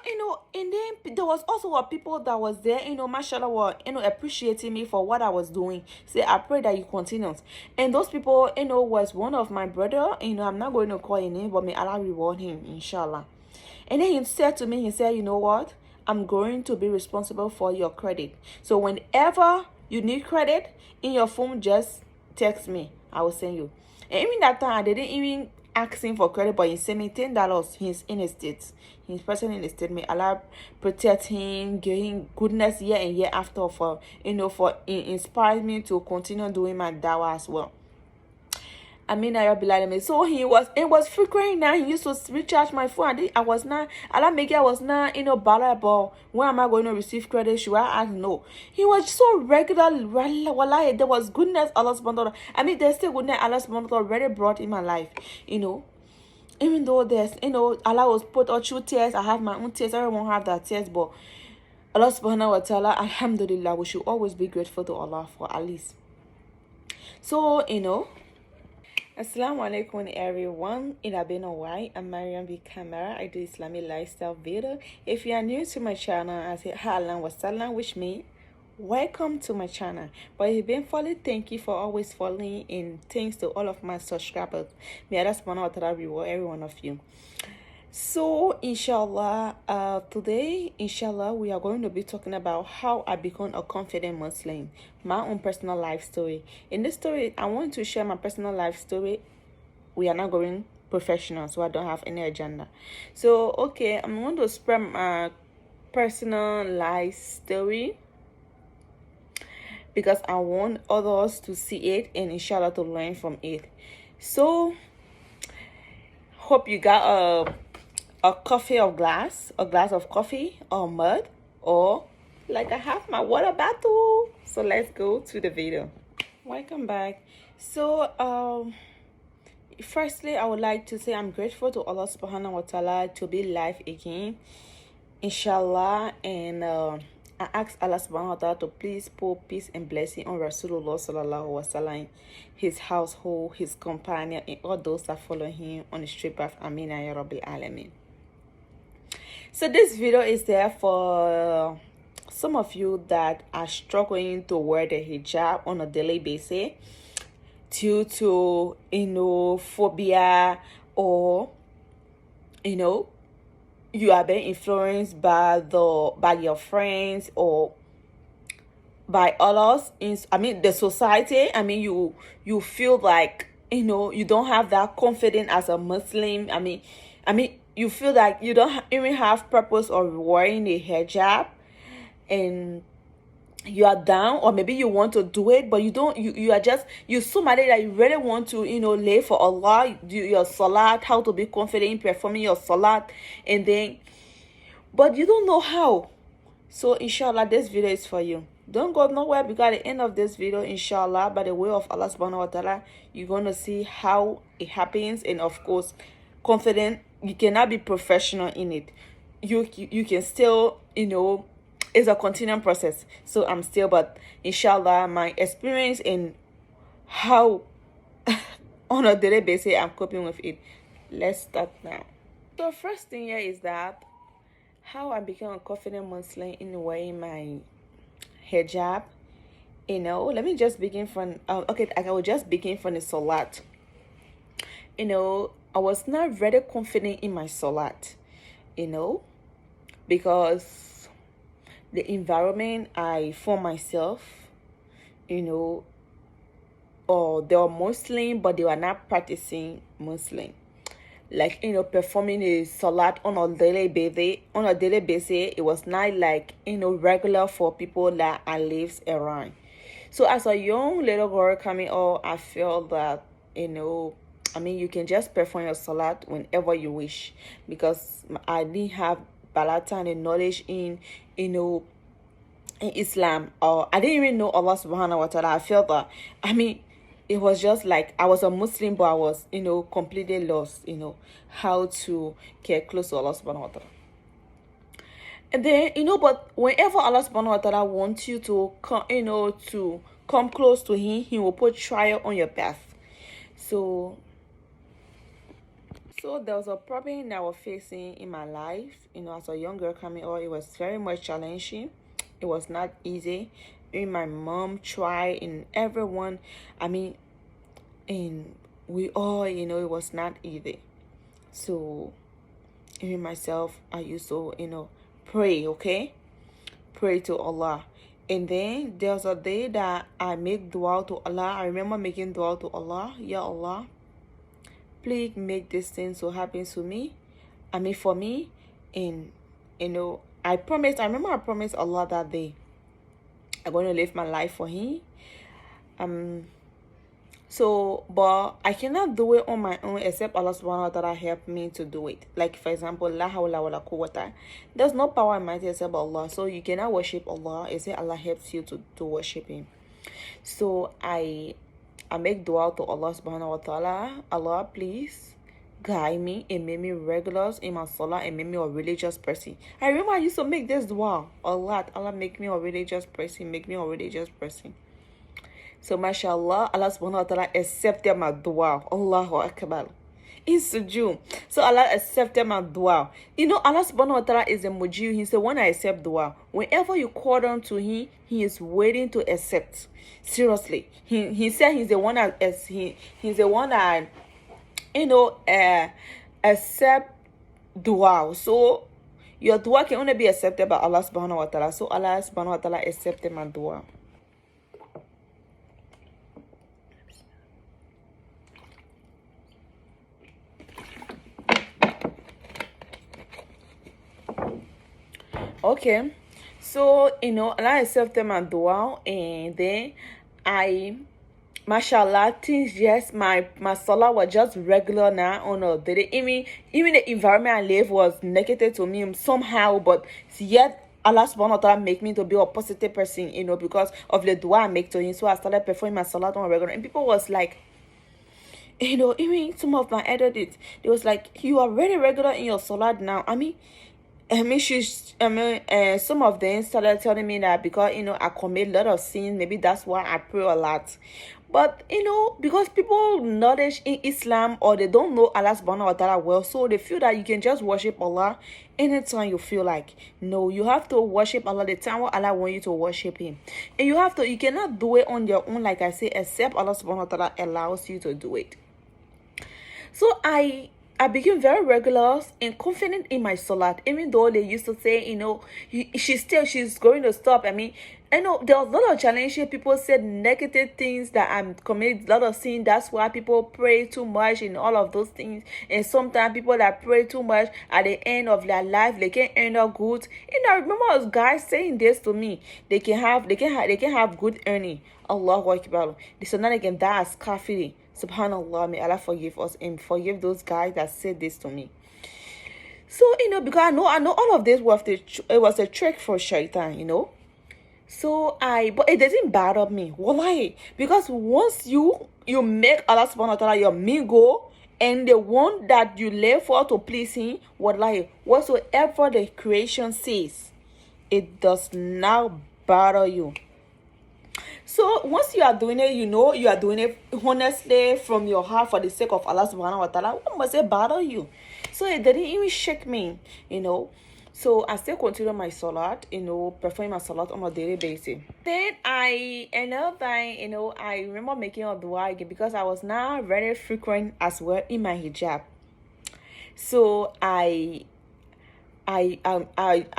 and then there was also people that was there, mashallah, were, appreciating me for what I was doing. Say, I pray that you continue. And those people, was one of my brother, I'm not going to call his name, but may Allah reward him, inshallah. And then he said to me, he said, you know what? I'm going to be responsible for your credit. So whenever you need credit in your phone, just text me. I will send you. And even that time, I didn't even ask him for credit, but he sent me $10. He's in the States. He's present in the States. May Allah protect him, give him goodness year and year after for, inspiring me to continue doing my dawah as well. I mean, I be like me. So it was frequent now. He used to recharge my phone. I was not, I was not, bother about when am I going to receive credit? Should I ask? No. He was so regular. Wallahi, there was goodness Allah subhanahu wa ta'ala. I mean, there's still goodness Allah subhanahu wa ta'ala already brought in my life, Even though there's, Allah was put out through tears. I have my own tears. Everyone have that tears, but Allah subhanahu wa ta'ala, alhamdulillah, we should always be grateful to Allah for at least. So, Assalamu alaikum everyone. It has been a while. I'm Mariam B. Camera. I do Islamic lifestyle video. If you are new to my channel, I say Halan Wasalam, which means welcome to my channel. But if you've been following, thank you for always following, and thanks to all of my subscribers. May Allah subhanahu wa ta'ala reward every one of you. So inshallah, today inshallah we are going to be talking about how I become a confident Muslim, my own personal life story. In this story, I want to share my personal life story. We are not going professional, so I don't have any agenda. So okay, I'm going to spread my personal life story because I want others to see it and inshallah to learn from it. So hope you got a glass of coffee or mud, or like I have my water bottle. So let's go to the video. Welcome back. So firstly, I would like to say I'm grateful to Allah subhanahu wa ta'ala to be live again, inshallah. And I ask Allah subhanahu wa ta'ala to please pour peace and blessing on Rasulullah sallallahu wa sallam, his household, his companion, and all those that follow him on the straight path. Amina ya Rabbil Alamin. So this video is there for some of you that are struggling to wear the hijab on a daily basis due to, phobia, or, you are being influenced by your friends or by others the society. You feel like, you don't have that confidence as a Muslim. You feel like you don't even have purpose of wearing a hijab, and you are down, or maybe you want to do it, but you don't. You're somebody that you really want to, live for Allah, do your salat, how to be confident in performing your salat, but you don't know how. So inshallah, this video is for you. Don't go nowhere, because at the end of this video, inshallah, by the way of Allah subhanahu wa ta'ala, you're going to see how it happens. And of course, confident, you cannot be professional in it. You can still, it's a continuing process. So but inshallah, my experience and how on a daily basis I'm coping with it. Let's start now. So first thing here is that how I became a confident Muslim in wearing my hijab. Let me just begin from I will just begin from the salat. I was not very confident in my salat, because the environment I found myself, or they were Muslim, but they were not practicing Muslim. Like, performing a salat on a daily basis, it was not like, regular for people that I lives around. So as a young little girl coming up, I felt that, you can just perform your salat whenever you wish, because I didn't have balata and knowledge in Islam, or I didn't even know Allah subhanahu wa ta'ala. I felt that, it was just like I was a Muslim, but I was, completely lost, how to get close to Allah subhanahu wa ta'ala. And then, but whenever Allah subhanahu wa ta'ala wants you to come, to come close to Him, He will put trial on your path. So So there was a problem that I was facing in my life, as a young girl coming up. It was very much challenging. It was not easy. Even my mom tried, and everyone, I mean, and we all, it was not easy. So even myself, I used to, pray, okay? Pray to Allah. And then there's a day that I make dua to Allah. I remember making dua to Allah. Ya Allah, please make this thing so happen to me. I mean, for me. And, I remember I promised Allah that day I'm going to live my life for Him. So, but I cannot do it on my own except Allah subhanahu wa ta'ala help me to do it. Like, for example, la hawla wa la quwwata. There's no power in mighty except Allah. So you cannot worship Allah except Allah helps you to worship Him. So I make dua to Allah subhanahu wa ta'ala. Allah, please guide me and make me regular in my salah and make me a religious person. I remember I used to make this dua a lot. Allah, make me a religious person. Make me a religious person. So, mashallah, Allah subhanahu wa ta'ala accepted my dua. Allahu Akbar. In sujood. So, Allah accepted my dua. Allah subhanahu wa ta'ala is a mujib. He said, when I accept dua, whenever you call on to Him, He is waiting to accept. Seriously. He said He's the one that, He's the one that, accept dua. So, your dua can only be accepted by Allah subhanahu wa ta'ala. So, Allah subhanahu wa ta'ala accepted my dua. Okay, so Allah accepted my dua, and then mashallah, things just my salah was just regular now on a daily. Even the environment I live was negative to me somehow, but yet Allah subhanahu wa ta'ala make me to be a positive person, because of the dua I make to Him. So I started performing my salah on a regular, and people was like, even some of my editors, they was like, you are very regular in your salah now. Some of them started telling me that because, I commit a lot of sins, maybe that's why I pray a lot. But, because people knowledge in Islam or they don't know Allah subhanahu wa ta'ala well, so they feel that you can just worship Allah anytime you feel like. No, you have to worship Allah the time what Allah wants you to worship Him. And you cannot do it on your own, like I say, except Allah subhanahu wa ta'ala allows you to do it. So I became very regular and confident in my salat, even though they used to say, she's going to stop. There was a lot of challenges. People said negative things that I'm committing a lot of sin. That's why people pray too much and all of those things. And sometimes people that pray too much at the end of their life, they can't end up good. I remember those guys saying this to me. They can have good earning. Allahu Akbar. So now they can die as kafiri. Subhanallah, may Allah forgive us and forgive those guys that said this to me. So, because I know all of this was a trick for shaitan, So but it doesn't bother me. Wallahi. Because once you make Allah subhanahu wa ta'ala your main goal, and the one that you live for to please Him, wallahi, whatsoever the creation says, it does not bother you. So once you are doing it, you are doing it honestly from your heart for the sake of Allah subhanahu wa ta'ala, what must it bother you? So it didn't even shake me, So I still continue my salat, performing my salat on a daily basis. Then another time, I remember making a dua again because I was now very frequent as well in my hijab. So I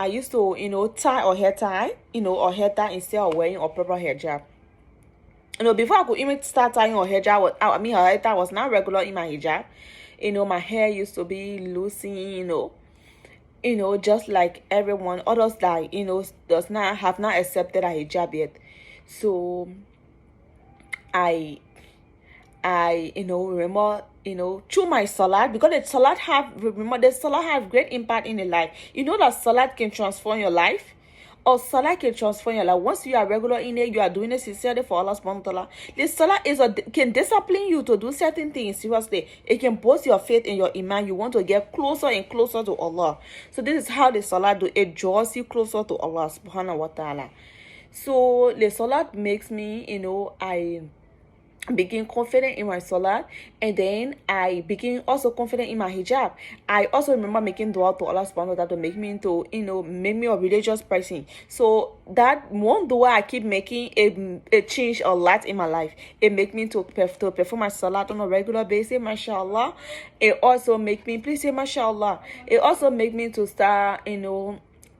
used to, tie or hair tie, or hair tie instead of wearing a proper hijab. Before I could even start tying or hijab, her hair tie was not regular in my hijab. My hair used to be loosened, just like everyone. Others that, have not accepted a hijab yet. So I remember, through my salat, because the salat have great impact in the life. That salat can transform your life, or salat can transform your life. Once you are regular in it, you are doing it sincerely for Allah subhanahu wa ta'ala. The salat can discipline you to do certain things seriously. It can boost your faith in your iman. You want to get closer and closer to Allah. So this is how the salat do. It draws you closer to Allah subhanahu wa ta'ala. So the salat makes me, begin confident in my salat, and then I begin also confident in my hijab. I also remember making dua to Allah subhanahu wa ta'ala to make me into, make me a religious person. So that one dua I keep making, it changed a lot in my life. It make me to perform my salat on a regular basis, mashallah. It also make me, please say mashallah, it also make me to start,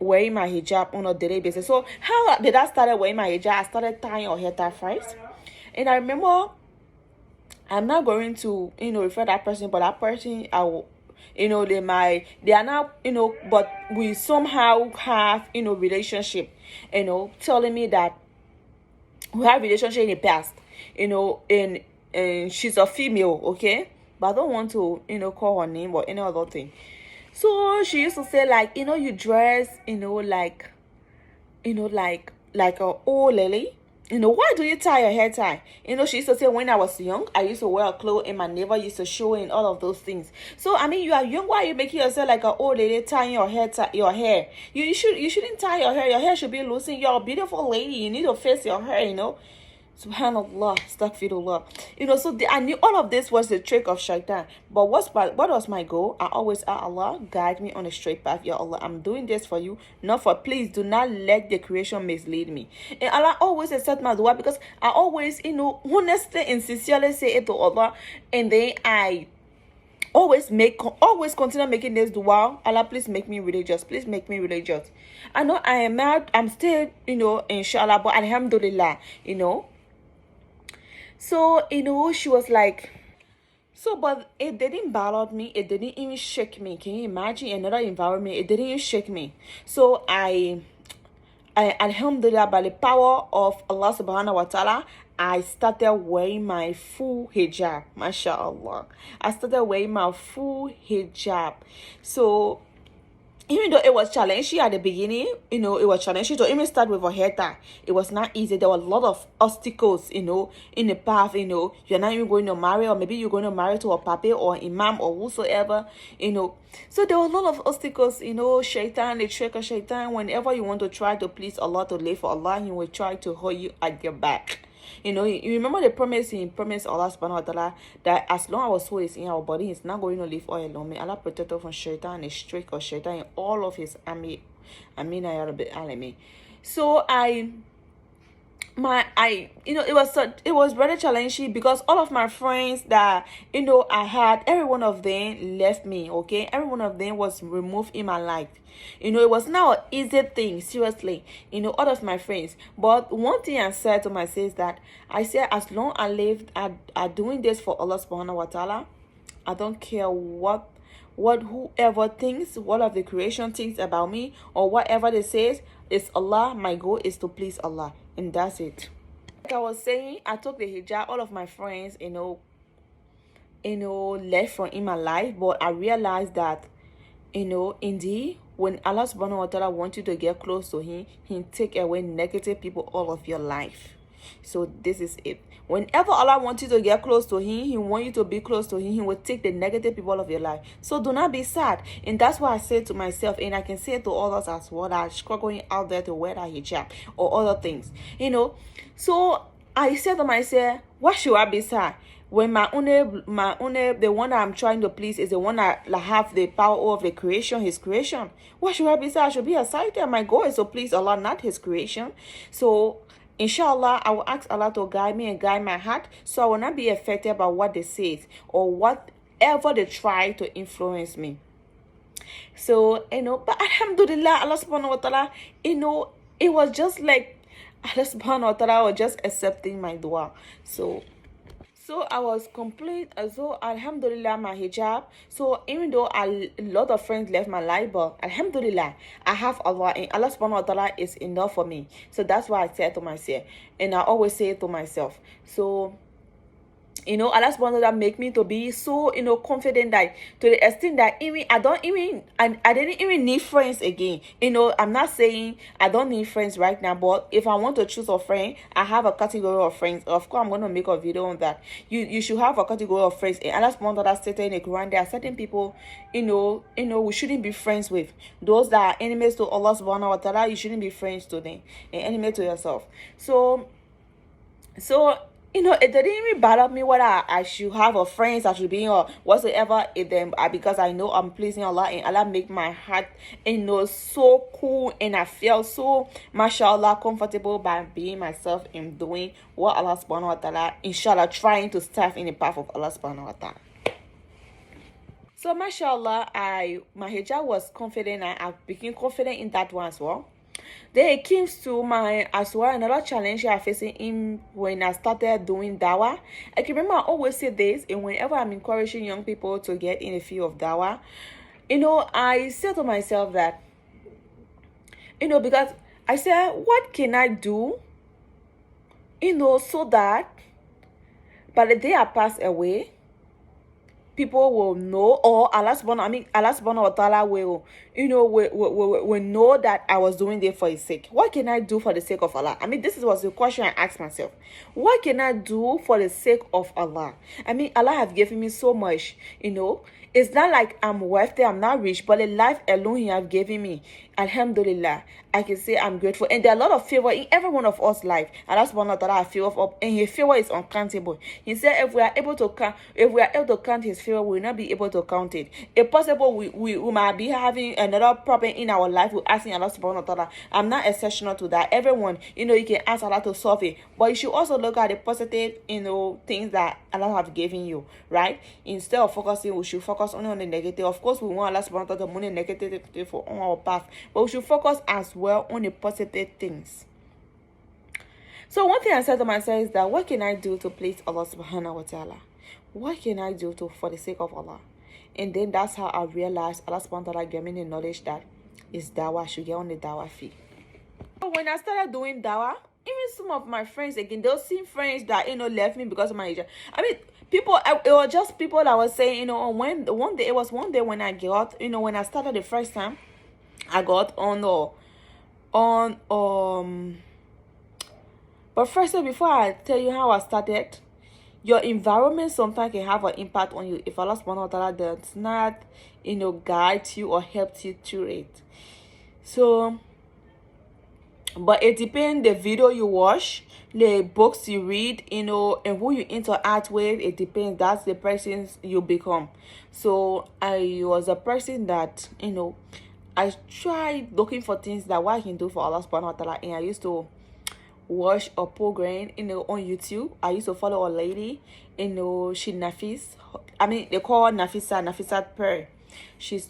wearing my hijab on a daily basis. So how did I start wearing my hijab? I started tying your hair tie first. And I remember, I'm not going to, refer that person, but that person, I will, they are not, but we somehow have, relationship, telling me that we have relationship in the past, and she's a female, okay? But I don't want to, call her name or any other thing. So she used to say, like, you dress, like a old lady. Why do you tie your hair tie? She used to say, when I was young, I used to wear a clothes and my neighbor used to show and all of those things. So, I mean, you are young. Why are you making yourself like an old lady tying your hair? You shouldn't tie your hair. Your hair should be loosened. You're a beautiful lady. You need to face your hair, Subhanallah, astaghfirullah. So I knew all of this was the trick of shaitan. But what was my goal? I always ask Allah, guide me on a straight path. Ya Allah, I'm doing this for you, not for, please do not let the creation mislead me. And Allah always accept my dua, because I always, honestly and sincerely say it to Allah. And then I always continue making this dua. Allah, please make me religious. Please make me religious. I know I am not, I'm still, inshallah, but alhamdulillah, So, she was like, so, but it didn't bother me. It didn't even shake me. Can you imagine another environment? It didn't even shake me. So, I alhamdulillah, by the power of Allah subhanahu wa ta'ala, I started wearing my full hijab. MashaAllah. I started wearing my full hijab. So, even though it was challenging at the beginning, it was challenging to even start with a hair tie. It was not easy. There were a lot of obstacles, in the path, you're not even going to marry, or maybe you're going to marry to a papi or imam or whosoever, So there were a lot of obstacles, shaitan, the trick of shaitan. Whenever you want to try to please Allah, to live for Allah, he will try to hold you at your back. You remember the promise he promised Allah subhanahu wa ta'ala, that as long as our soul is in our body, he's not going to live all alone. May Allah protect us from shaitan and the trick of shaitan and all of his army. Amina ya Rabbil Alamin. So it was very challenging, because all of my friends that I had, every one of them left me. Okay, every one of them was removed in my life. It was not an easy thing, seriously, all of my friends. But one thing I said to myself is that I said, as long as I live, I doing this for Allah subhanahu wa ta'ala. I don't care what whoever thinks, what of the creation thinks about me, or whatever they says. It's Allah. My goal is to please Allah, and that's it. Like I was saying, I took the hijab. All of my friends, left from in my life, but I realized that, indeed, when Allah subhanahu wa ta'ala wants you to get close to him, he take away negative people all of your life. So this is it. Whenever Allah wants you to get close to him, he wants you to be close to him, he will take the negative people of your life. So do not be sad. And that's why I say to myself, and I can say it to others as well, that are struggling out there to wear that hijab or other things. So I said to myself, why should I be sad? When my own, the one that I'm trying to please is the one that have the power of the creation, his creation. Why should I be sad? I should be excited. My goal is to please Allah, not his creation. So inshallah, I will ask Allah to guide me and guide my heart, so I will not be affected by what they say or whatever they try to influence me. So, but alhamdulillah, Allah subhanahu wa ta'ala, it was just like Allah subhanahu wa ta'ala was just accepting my dua. So I was complete. So alhamdulillah, my hijab. So even though a lot of friends left my life, but alhamdulillah, I have Allah, and Allah subhanahu wa ta'ala is enough for me. So that's why I said to myself, and I always say it to myself. So Allah subhanahu wa ta'ala make me to be so, confident, that to the extent that I didn't even need friends again. I'm not saying I don't need friends right now, but if I want to choose a friend, I have a category of friends. Of course, I'm going to make a video on that. You should have a category of friends. And Allah subhanahu wa ta'ala stated in the Quran, there are certain people, we shouldn't be friends with. Those that are enemies to Allah subhanahu wa ta'ala, you shouldn't be friends to them, and enemy to yourself. So it didn't even bother me whether I should have a friends, I should be or whatsoever. It then because I know I'm pleasing Allah, and Allah make my heart, so cool, and I feel so, mashallah, comfortable by being myself and doing what Allah subhanahu wa ta'ala, inshallah, trying to serve in the path of Allah subhanahu wa ta'ala. So mashallah, my hijab was confident, and I became confident in that one as well. Then it came to my as well another challenge I facing in when I started doing dawah. I can remember I always say this, and whenever I'm encouraging young people to get in the field of dawah, I said to myself that, because I said, what can I do, so that by the day I pass away, people will know, or Allah subhanahu wa ta'ala will know that I was doing it for his sake. What can I do for the sake of Allah? This was the question I asked myself. What can I do for the sake of Allah? Allah has given me so much, It's not like I'm wealthy, I'm not rich, but the life alone he has given me, alhamdulillah, I can say I'm grateful. And there are a lot of favor in every one of us life. And that's one of that I favor of, and his favor is uncountable. He said if we are able to count his favor, we will not be able to count it. If possible, we might be having another problem in our life. We're asking Allah subhanahu wa ta'ala. I'm not exceptional to that. Everyone, you can ask Allah to solve it. But you should also look at the positive, things that Allah have given you, right? Instead of focusing, we should focus only on the negative. Of course, we want Allah subhanahu wa ta'ala to move the negative on our path, but we should focus as well on the positive things. So one thing I said to myself is that, what can I do to please Allah subhanahu wa ta'ala? What can I do for the sake of Allah? And then that's how I realized Allah subhanahu wa ta'ala gave me the knowledge that it's dawah. I should get on the dawah field. So when I started doing dawah, even some of my friends, again, those same friends that left me because of my hijab. People, it was just people that was saying, when one day when I got, when I started the first time, I got but first, before I tell you how I started, your environment sometimes can have an impact on you if Allah subhanahu wa ta'ala does not, guide you or help you through it. So, but it depends the video you watch, the books you read, and who you interact with. It depends. That's the person you become. So I was a person that, I tried looking for things that what I can do for Allah subhanahu wa ta'ala, and I used to watch a program, on YouTube. I used to follow a lady, she Nafis. They call her Nafisa Per.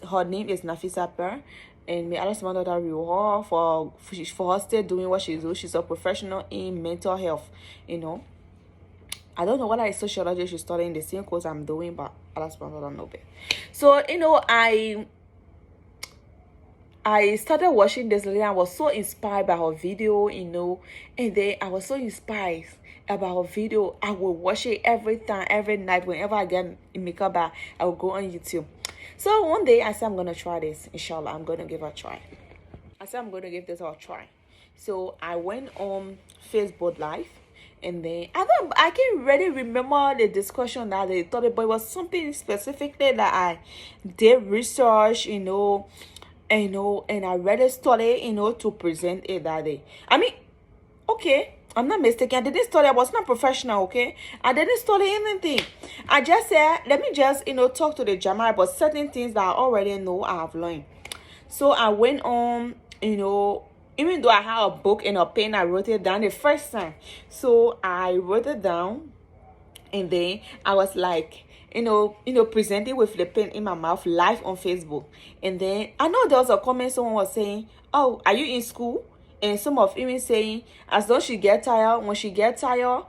Her name is Nafisa Per. And may Allah subhanahu wa ta'ala reward her for her still doing what she does. She's a professional in mental health, I don't know whether it's sociology she's studying the same course I'm doing, but Allah subhanahu wa ta'ala knows better. So, I started watching this lady. I was so inspired by her video, and then I was so inspired about her video. I will watch it every time, every night. Whenever I get makeup, I will go on YouTube. So one day I said, I'm going to try this. Inshallah, I'm going to give it a try. I said, I'm going to give this a try. So I went on Facebook Live. And then I can't really remember the discussion that they thought about. It was something specifically that I did research, and I read a story, to present it that day. Okay, I'm not mistaken. I didn't study. I was not professional, okay? I didn't study anything. I just said, let me just, talk to the Jama about certain things that I already know I have learned. So I went on, even though I had a book and a pen, I wrote it down the first time. So I wrote it down, and then I was like, presenting with the pen in my mouth live on Facebook. And then I know there was a comment someone was saying, oh, are you in school? And some of even saying, as though she get tired, when she get tired,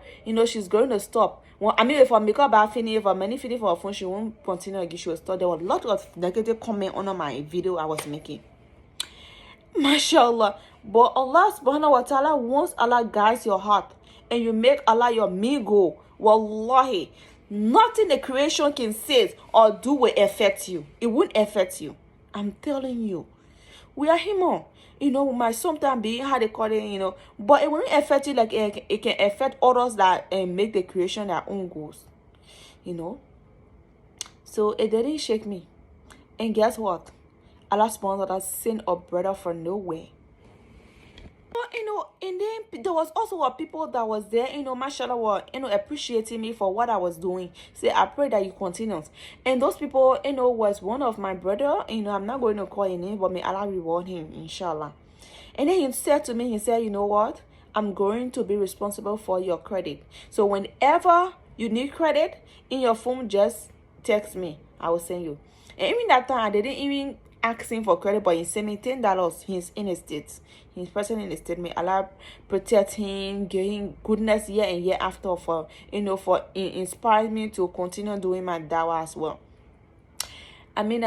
she's going to stop. Well, if I make up finish, if I'm many finish for her phone, she won't continue again. She will stop. There was a lot of negative comment on my video I was making. MashaAllah. But Allah subhanahu wa ta'ala, once Allah guides your heart and you make Allah your main goal, wallahi, nothing the creation can say or do will affect you. It won't affect you. I'm telling you. We are human. We might sometimes be how they call it, but it won't affect you like it can affect others that make the creation their own goals. So it didn't shake me. And guess what? Allah subhanahu wa ta'ala sent a brother from nowhere. And then there was also people that was there, mashallah, were, appreciating me for what I was doing. Say, I pray that you continue. And those people, was one of my brother, I'm not going to call his name, but may Allah reward him, inshallah. And then he said to me, he said, you know what? I'm going to be responsible for your credit. So whenever you need credit in your phone, just text me. I will send you. And even that time, I didn't even ask him for credit, but he sent me $10. He's in the States. He's present in the state. May Allah protect him, give him goodness year and year after for inspire me to continue doing my dawah as well. I mean,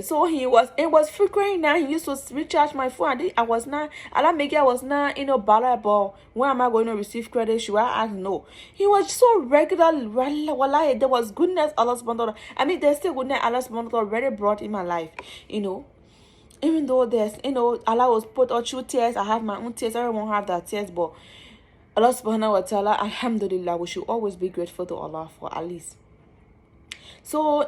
so it was frequent now. He used to recharge my phone. I was not bother about when am I going to receive credit? Should I ask? No. He was so regular. Wallahi, there was goodness Allah subhanahu wa ta'ala. I mean, there's still goodness Allah subhanahu wa ta'ala already brought in my life. Even though there's, Allah was put all through tears. I have my own tears. Everyone have that tears, but Allah subhanahu wa ta'ala, alhamdulillah, we should always be grateful to Allah for at least. So,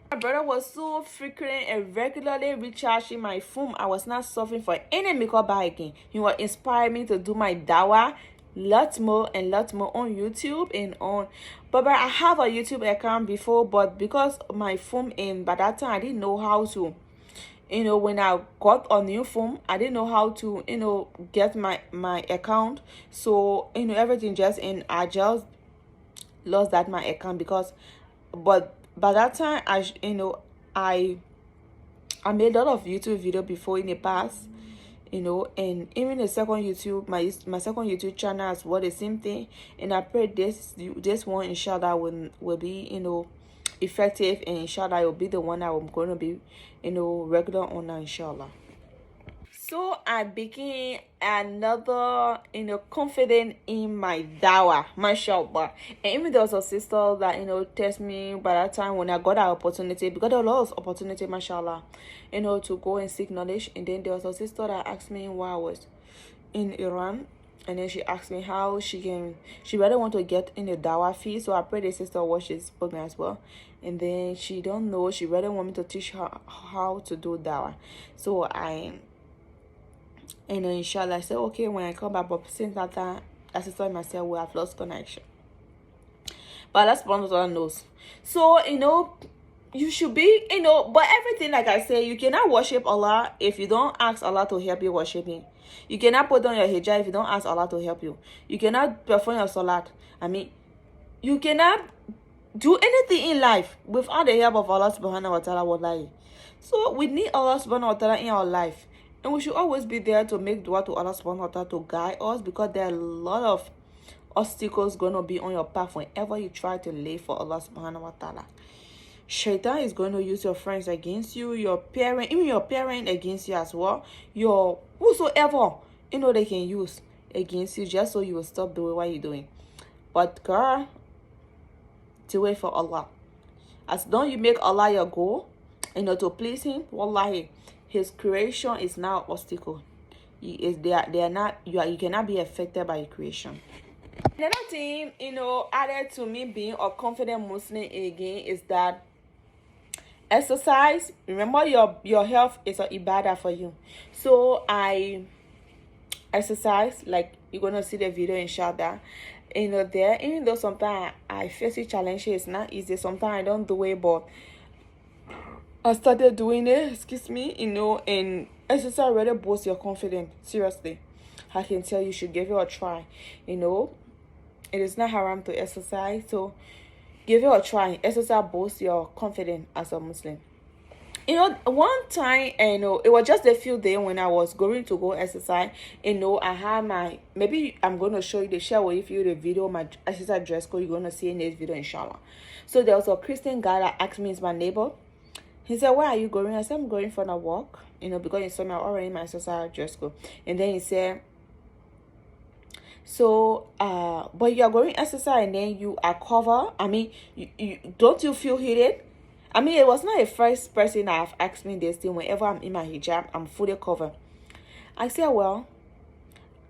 my brother was so frequent and regularly recharging my phone. I was not suffering for any makeup buy again. He was inspiring me to do my dawah lots more and lots more on YouTube and on. But I have a YouTube account before, but because my phone, and by that time I didn't know how to, when I got a new phone, I didn't know how to, get my account. So, everything just, and I just lost that my account because, but by that time, I made a lot of YouTube video before in the past, and even the second YouTube, my second YouTube channel as well, the same thing. And I pray this one, inshallah, will be, effective, and inshallah, it will be the one that I'm going to be, regular on now, inshallah. So I became another, confident in my dawah, mashallah. And even there was a sister that, text me by that time when I got that opportunity, because there was a lot of opportunity, mashallah, to go and seek knowledge. And then there was a sister that asked me why I was in Iran. And then she asked me how she really want to get in the dawah fee. So I pray the sister watch this program as well. And then she don't know, she really want me to teach her how to do dawah. So inshallah, I said, okay, when I come back, but since that time, I sister myself, we have lost connection. But that's one of the knows. So, you should be, but everything, like I say, you cannot worship Allah if you don't ask Allah to help you worship Him. You cannot put on your hijab if you don't ask Allah to help you. You cannot perform your salat. I mean, you cannot do anything in life without the help of Allah subhanahu wa ta'ala, wallahi. So, we need Allah subhanahu wa ta'ala in our life. And we should always be there to make dua to Allah subhanahu wa ta'ala to guide us, because there are a lot of obstacles going to be on your path whenever you try to live for Allah subhanahu wa ta'ala. Shaitan is going to use your friends against you, your parent, even your parent against you as well. Your whosoever, they can use against you just so you will stop doing what you're doing. But girl, do it for Allah. As long as you make Allah your goal, to please Him, wallahi, His creation is now an obstacle. They are not, you cannot be affected by your creation. Another thing, added to me being a confident Muslim again is that exercise. Remember, your health is an ibadah for you. So I exercise, like you're gonna see the video, inshallah. There, even though sometimes I face a challenge, it's not easy. Sometimes I don't do it, but I started doing it, and exercise really boosts your confidence. Seriously, I can tell you should give it a try. It is not haram to exercise, so give it a try. Exercise boosts your confidence as a Muslim. One time, it was just a few days when I was going to go exercise. I had maybe I'm going to share with you the video, my exercise dress code. You're going to see in this video, inshallah. So there was a Christian guy that asked me, is my neighbor. He said, where are you going? I said, I'm going for a walk, because he saw me already in my exercise dress code. And then he said, so, but you are going exercise and then you are covered. I mean, you don't you feel heated? I mean, it was not the first person that have asked me this thing. Whenever I'm in my hijab, I'm fully covered. I said, well,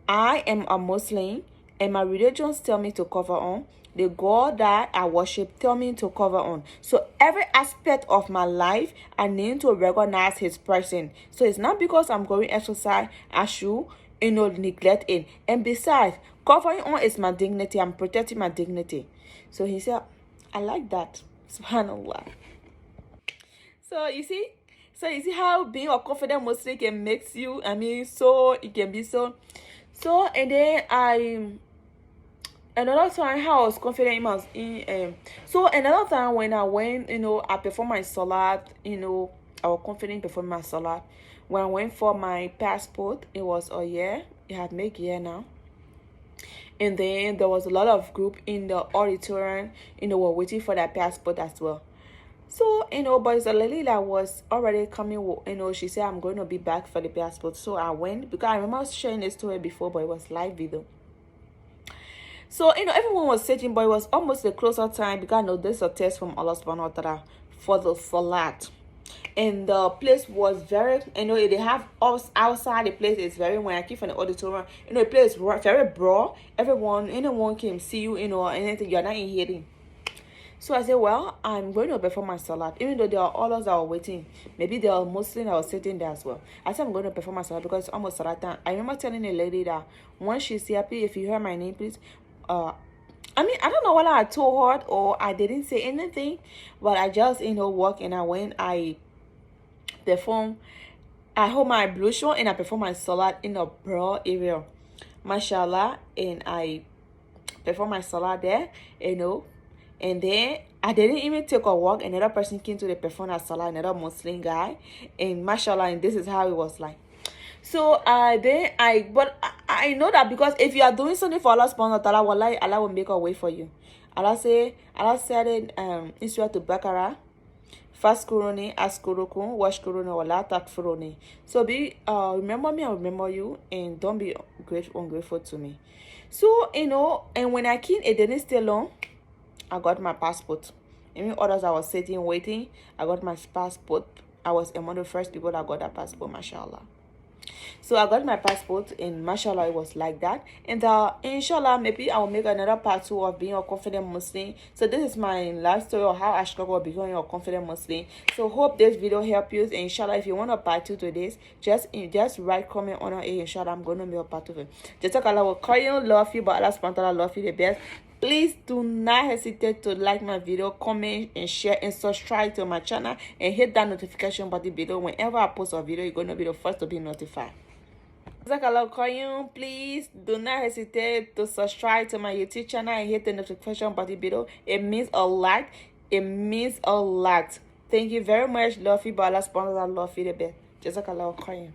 I am a Muslim and my religions tell me to cover on. The God that I worship tell me to cover on. So every aspect of my life, I need to recognize His person. So it's not because I'm going exercise, I should neglect it. And besides, covering on is my dignity. I'm protecting my dignity. So he said, I like that. Subhanallah. So you see, how being a confident Muslim can make you, so it can be so. So, and then another time how I was confident so another time when I went, I performed my salat, I was confident performing my salat. When I went for my passport, it was a year. It had made a year now. And then there was a lot of group in the auditorium, were waiting for that passport as well. So, but it's a lady that was already coming, she said, I'm going to be back for the passport. So I went, because I remember sharing this story before, but it was live video. So, everyone was sitting, but it was almost the closer time, because I know there's a test from Allah subhanahu wa ta'ala for the salat. And the place was very, they have us outside the place is very, when I came from the auditorium, the place is very broad. Anyone can see you, anything, you're not in hearing. So I said, well, I'm going to perform my salat, even though there are others that are waiting. Maybe there are Muslims that were sitting there as well. I said, I'm going to perform my salat because it's almost salat time. I remember telling a lady that once she's happy, if you hear my name, please. I don't know whether I told her or I didn't say anything, but I just, walk and I went, I perform. I hold my ablution and I perform my salat in a broad area. Mashallah, and I perform my salat there, and then I didn't even take a walk. Another person came to the perform a salah, another Muslim guy, and mashallah, and this is how it was like. So but I know that because if you are doing something for Allah subhanahu wa ta'ala, wallahi, Allah will make a way for you. Allah said in Surah Al-Baqarah, Faskuruni, askurukum, washkuruni, wala takfuruni. So remember me, I remember you, and don't be ungrateful to me. So, and when I came, it didn't stay long. I got my passport. Even others I was sitting waiting, I got my passport. I was among the first people that got that passport, mashallah. So I got my passport, and mashallah, it was like that. And inshallah, maybe I will make another part 2 of being a confident Muslim. So this is my life story of how I struggle becoming a confident Muslim. So hope this video help you. And inshallah, if you want a part 2 to this, just write comment on it. Inshallah, I'm going to make a part 2 of it. Just Allah will call you, love you, but Allah subhanahu wa ta'ala love you the best. Please do not hesitate to like my video, comment, and share, and subscribe to my channel, and hit that notification button below. Whenever I post a video, you're going to be the first to be notified. Please do not hesitate to subscribe to my YouTube channel and hit the notification button below. It means a lot. It means a lot. Thank you very much. Love you, but Allah subhanahu wa ta'ala love you the best. Jazakallah khairan.